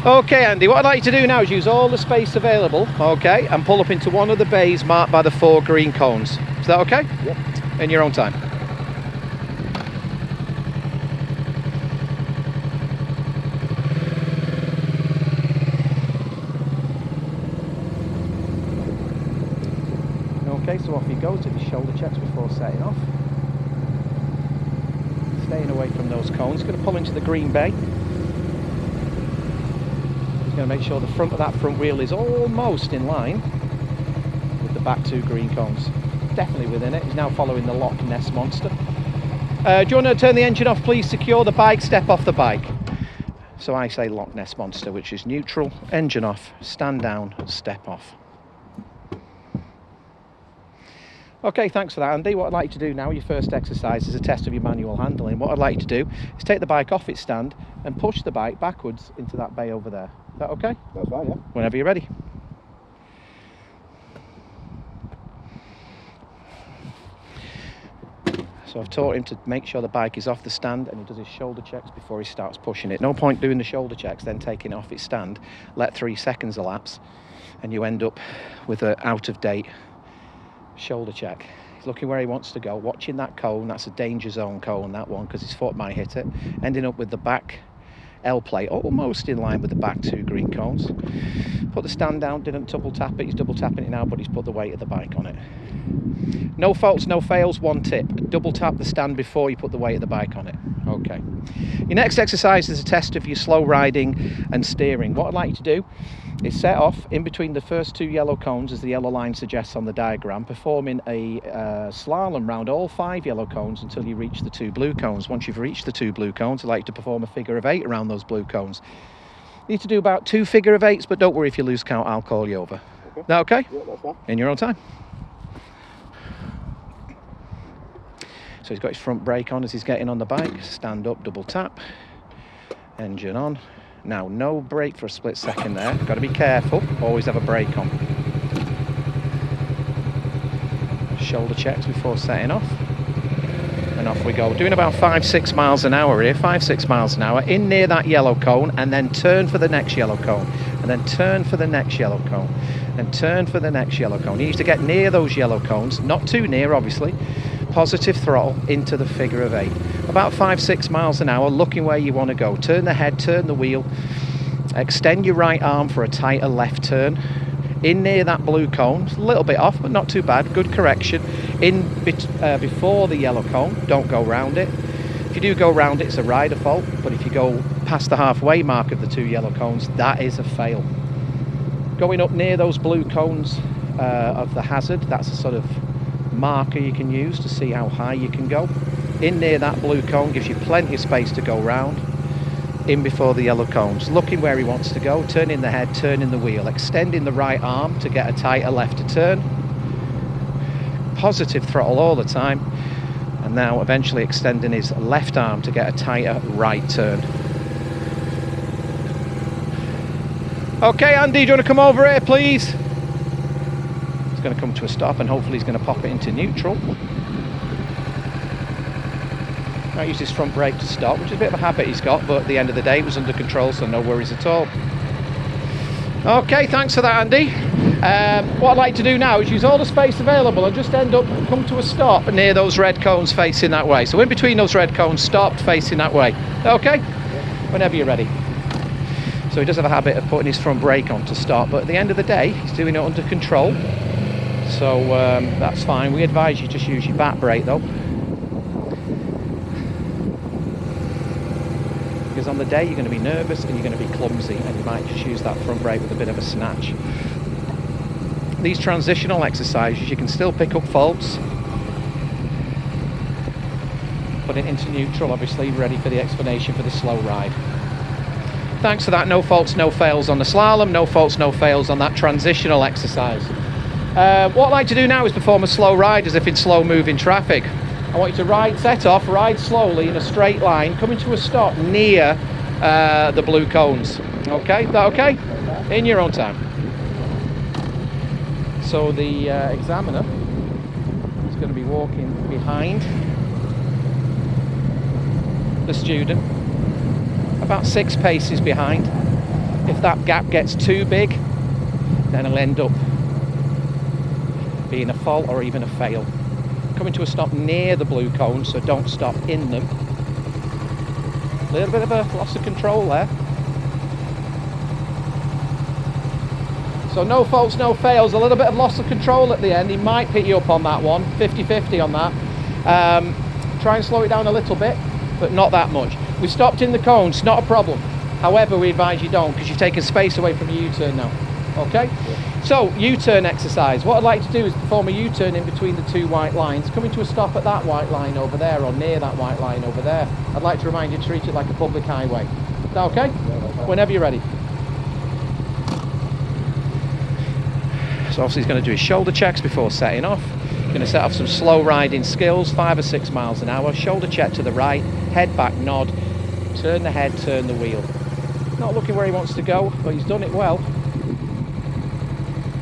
Okay, Andy, what I'd like you to do now is use all the space available, okay, and pull up into one of the bays marked by the 4 green cones. Is that okay? Yep. In your own time. Okay, so off he goes to his shoulder checks before setting off. Staying away from those cones. Going to pull into the green bay. He's going to make sure the front of that front wheel is almost in line with the back 2 green cones. Definitely within it. He's now following the Loch Ness Monster. Do you want to turn the engine off, please? Secure the bike, step off the bike. So I say Loch Ness Monster, which is neutral, engine off, stand down, step off. Okay, thanks for that, Andy. What I'd like you to do now, your first exercise, is a test of your manual handling. What I'd like you to do is take the bike off its stand and push the bike backwards into that bay over there. Is that okay? That's fine, yeah. Whenever you're ready. So I've taught him to make sure the bike is off the stand, and he does his shoulder checks before he starts pushing it. No point doing the shoulder checks, then taking it off its stand, let 3 seconds elapse, and you end up with an out-of-date shoulder check. He's looking where he wants to go, watching that cone. That's a danger zone cone, that one, because his foot might hit it. Ending up with the back L plate almost in line with the back 2 green cones. Put the stand down, didn't double tap it. He's double tapping it now, but he's put the weight of the bike on it. No faults, no fails. One tip: double tap the stand before you put the weight of the bike on it. Okay. Your next exercise is a test of your slow riding and steering. What I'd like you to do is set off in between the first 2 yellow cones, as the yellow line suggests on the diagram, performing a slalom round all 5 yellow cones until you reach the 2 blue cones. Once you've reached the 2 blue cones, I'd like you to perform a figure of 8 around those blue cones. You need to do about 2 figure of 8s, but don't worry if you lose count, I'll call you over. Okay. Is that okay? Yeah, that's fine. In your own time. So he's got his front brake on as he's getting on the bike. Stand up, double tap. Engine on. Now, no brake for a split second there. Got to be careful. Always have a brake on. Shoulder checks before setting off. And off we go. Doing about 5-6 miles an hour here. 5-6 miles an hour. In near that yellow cone, and then turn for the next yellow cone. And then turn for the next yellow cone. And turn for the next yellow cone. You need to get near those yellow cones. Not too near, obviously. Positive throttle into the figure of 8. About 5-6 miles an hour, looking where you want to go. Turn the head, turn the wheel. Extend your right arm for a tighter left turn. In near that blue cone, a little bit off, but not too bad. Good correction. In before the yellow cone, don't go round it. If you do go round it, it's a rider fault. But if you go past the halfway mark of the 2 yellow cones, that is a fail. Going up near those blue cones of the hazard, that's a sort of marker you can use to see how high you can go. In near that blue cone gives you plenty of space to go round. In before the yellow cones, looking where he wants to go, turning the head, turning the wheel, extending the right arm to get a tighter left to turn. Positive throttle all the time, and now eventually extending his left arm to get a tighter right turn. Okay, Andy, do you want to come over here, please? He's going to come to a stop, and hopefully he's going to pop it into neutral. I use his front brake to stop, which is a bit of a habit he's got, but at the end of the day it was under control, so no worries at all. Okay, thanks for that, Andy. What I'd like to do now is use all the space available and just come to a stop near those red cones facing that way. So in between those red cones, stopped facing that way. Okay? Whenever you're ready. So he does have a habit of putting his front brake on to stop, but at the end of the day he's doing it under control, so that's fine. We advise you just use your back brake though, because on the day you're going to be nervous and you're going to be clumsy, and you might just use that front brake with a bit of a snatch. These transitional exercises, you can still pick up faults. Put it into neutral, obviously, ready for the explanation for the slow ride. Thanks for that. No faults, no fails on the slalom, no faults, no fails on that transitional exercise. What I'd like to do now is perform a slow ride as if in slow moving traffic. I want you to set off, ride slowly in a straight line, coming to a stop near the blue cones. Okay, is that okay? In your own time. So the examiner is going to be walking behind the student, about 6 paces behind. If that gap gets too big, then it'll end up being a fault or even a fail. Coming to a stop near the blue cones, so don't stop in them. A little bit of a loss of control there. So no faults, no fails, a little bit of loss of control at the end. He might pick you up on that one, 50-50 on that. Try and slow it down a little bit, but not that much. We stopped in the cones, not a problem. However, we advise you don't, because you've taken space away from your U-turn now. Okay? Yeah. So, U-turn exercise. What I'd like to do is perform a U-turn in between the two white lines, coming to a stop at that white line over there, or near that white line over there. I'd like to remind you to treat it like a public highway. Is that okay? Yeah, whenever you're ready. So obviously he's going to do his shoulder checks before setting off. Going to set off some slow riding skills, 5 or 6 miles an hour. Shoulder check to the right, head back nod, turn the head, turn the wheel. Not looking where he wants to go, but he's done it well.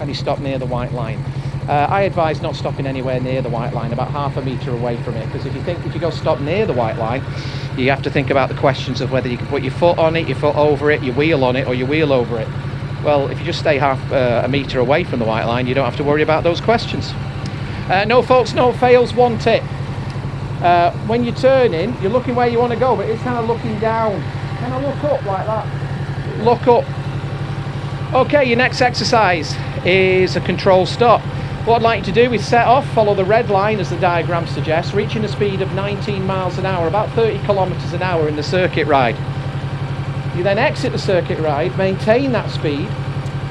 And he stopped near the white line. I advise not stopping anywhere near the white line, about half a metre away from it, because if you go stop near the white line, you have to think about the questions of whether you can put your foot on it, your foot over it, your wheel on it, or your wheel over it. Well, if you just stay half a metre away from the white line, you don't have to worry about those questions. No faults, no fails. One tip. When you're turning, you're looking where you want to go, but it's kind of looking down. Kind of look up like that. Look up. Okay, your next exercise is a control stop. What I'd like you to do is set off, follow the red line as the diagram suggests, reaching a speed of 19 miles an hour, about 30 kilometres an hour in the circuit ride. You then exit the circuit ride, maintain that speed,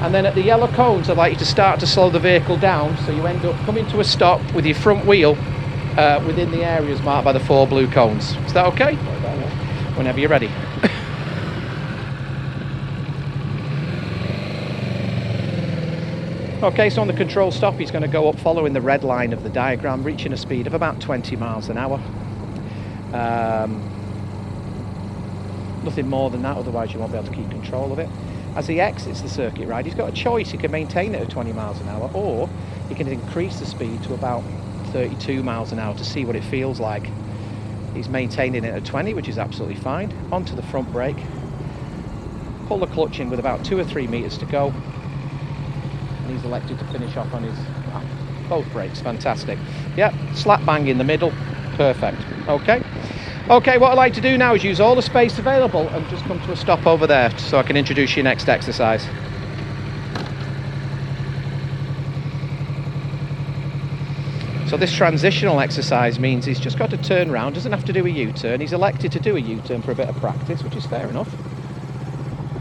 and then at the yellow cones I'd like you to start to slow the vehicle down, so you end up coming to a stop with your front wheel within the areas marked by the 4 blue cones. Is that okay? Whenever you're ready. Okay, so on the control stop he's going to go up following the red line of the diagram, reaching a speed of about 20 miles an hour. Nothing more than that, otherwise you won't be able to keep control of it. As he exits the circuit ride, he's got a choice. He can maintain it at 20 miles an hour, or he can increase the speed to about 32 miles an hour to see what it feels like. He's maintaining it at 20, which is absolutely fine. Onto the front brake. Pull the clutch in with about 2 or 3 metres to go. And he's elected to finish off on his both brakes. Fantastic. Yep, slap bang in the middle. Perfect. Okay. Okay, what I'd like to do now is use all the space available and just come to a stop over there so I can introduce your next exercise. So this transitional exercise means he's just got to turn around, doesn't have to do a U-turn. He's elected to do a U-turn for a bit of practice, which is fair enough.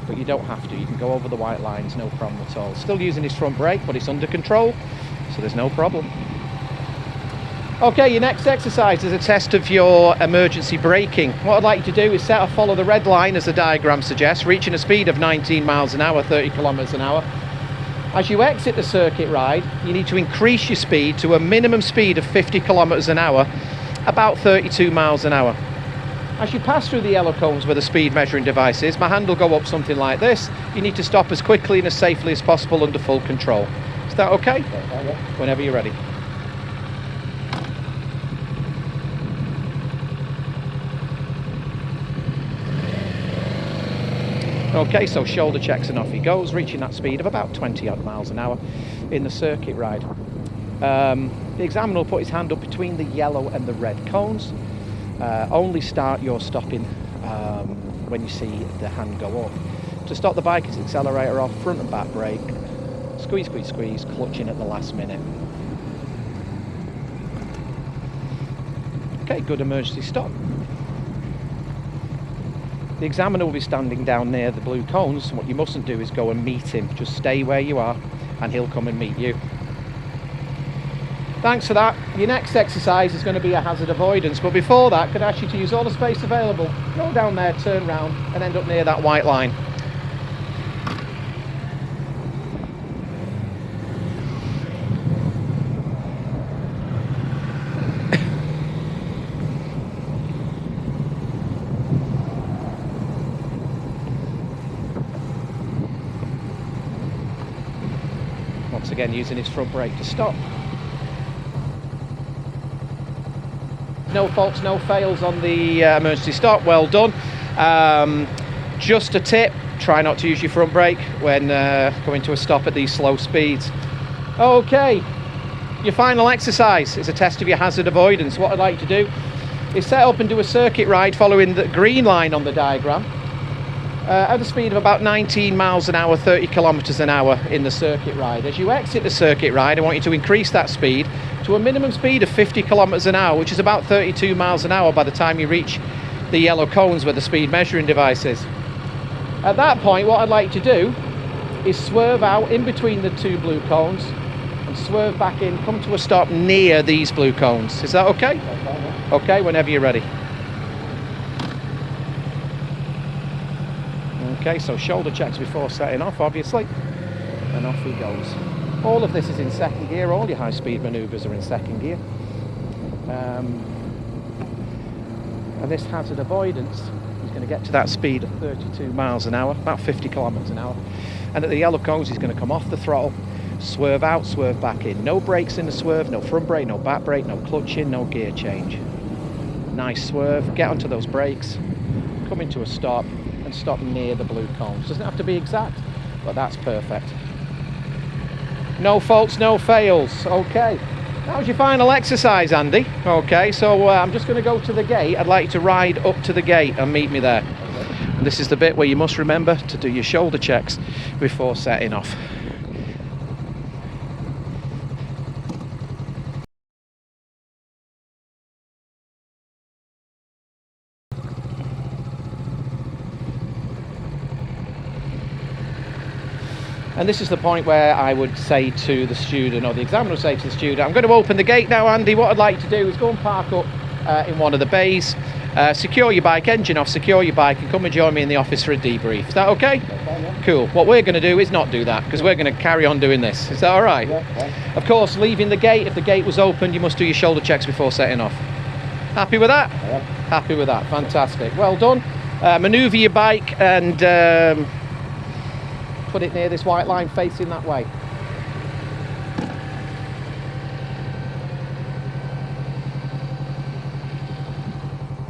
But you don't have to, you can go over the white lines, no problem at all. Still using his front brake, but it's under control, so there's no problem. Okay, your next exercise is a test of your emergency braking. What I'd like you to do is set off, follow the red line as the diagram suggests, reaching a speed of 19 miles an hour, 30 kilometres an hour. As you exit the circuit ride, you need to increase your speed to a minimum speed of 50 kilometres an hour, about 32 miles an hour. As you pass through the yellow cones where the speed measuring device is, my hand will go up something like this. You need to stop as quickly and as safely as possible under full control. Is that okay? Whenever you're ready. Okay, so shoulder checks and off he goes, reaching that speed of about 20 odd miles an hour in the circuit ride. The examiner will put his hand up between the yellow and the red cones. Only start your stopping when you see the hand go up. To stop the bike, it's accelerator off, front and back brake, squeeze, squeeze, squeeze, clutching at the last minute. Okay, good emergency stop. The examiner will be standing down near the blue cones, and what you mustn't do is go and meet him. Just stay where you are and he'll come and meet you. Thanks for that. Your next exercise is going to be a hazard avoidance, but before that, could I ask you to use all the space available, go down there, turn round and end up near that white line. Once again, using his front brake to stop. No faults, no fails on the emergency stop. Well done. Just a tip, try not to use your front brake when going to a stop at these slow speeds. Okay, your final exercise is a test of your hazard avoidance. What I'd like to do is set up and do a circuit ride following the green line on the diagram at a speed of about 19 miles an hour, 30 kilometers an hour in the circuit ride. As you exit the circuit ride, I want you to increase that speed to a minimum speed of 50 kilometers an hour, which is about 32 miles an hour by the time you reach the yellow cones where the speed measuring device is. At that point, what I'd like to do is swerve out in between the two blue cones and swerve back in, come to a stop near these blue cones. Is that okay? Okay, whenever you're ready. Okay, so shoulder checks before setting off, obviously, and off he goes. All of this is in second gear, all your high-speed manoeuvres are in second gear. And this hazard avoidance, he's going to get to that speed of 32 miles an hour, about 50 kilometers an hour. And at the yellow cones, he's going to come off the throttle, swerve out, swerve back in. No brakes in the swerve, no front brake, no back brake, no clutch in, no gear change. Nice swerve, get onto those brakes, come into a stop, and stop near the blue cones. Doesn't have to be exact, but that's perfect. No faults, no fails. Okay, that was your final exercise, Andy. Okay, so I'm just going to go to the gate. I'd like you to ride up to the gate and meet me there. And this is the bit where you must remember to do your shoulder checks before setting off. And this is the point where I would say to the student, or the examiner would say to the student, I'm going to open the gate now, Andy. What I'd like you to do is go and park up in one of the bays, secure your bike, engine off, secure your bike, and come and join me in the office for a debrief. Is that okay? Yeah. Cool. What we're going to do is not do that, because we're going to carry on doing this. Is that all right? Yeah. Of course, leaving the gate, if the gate was open, you must do your shoulder checks before setting off. Happy with that? Yeah. Happy with that. Fantastic. Well done. Manoeuvre your bike and put it near this white line facing that way.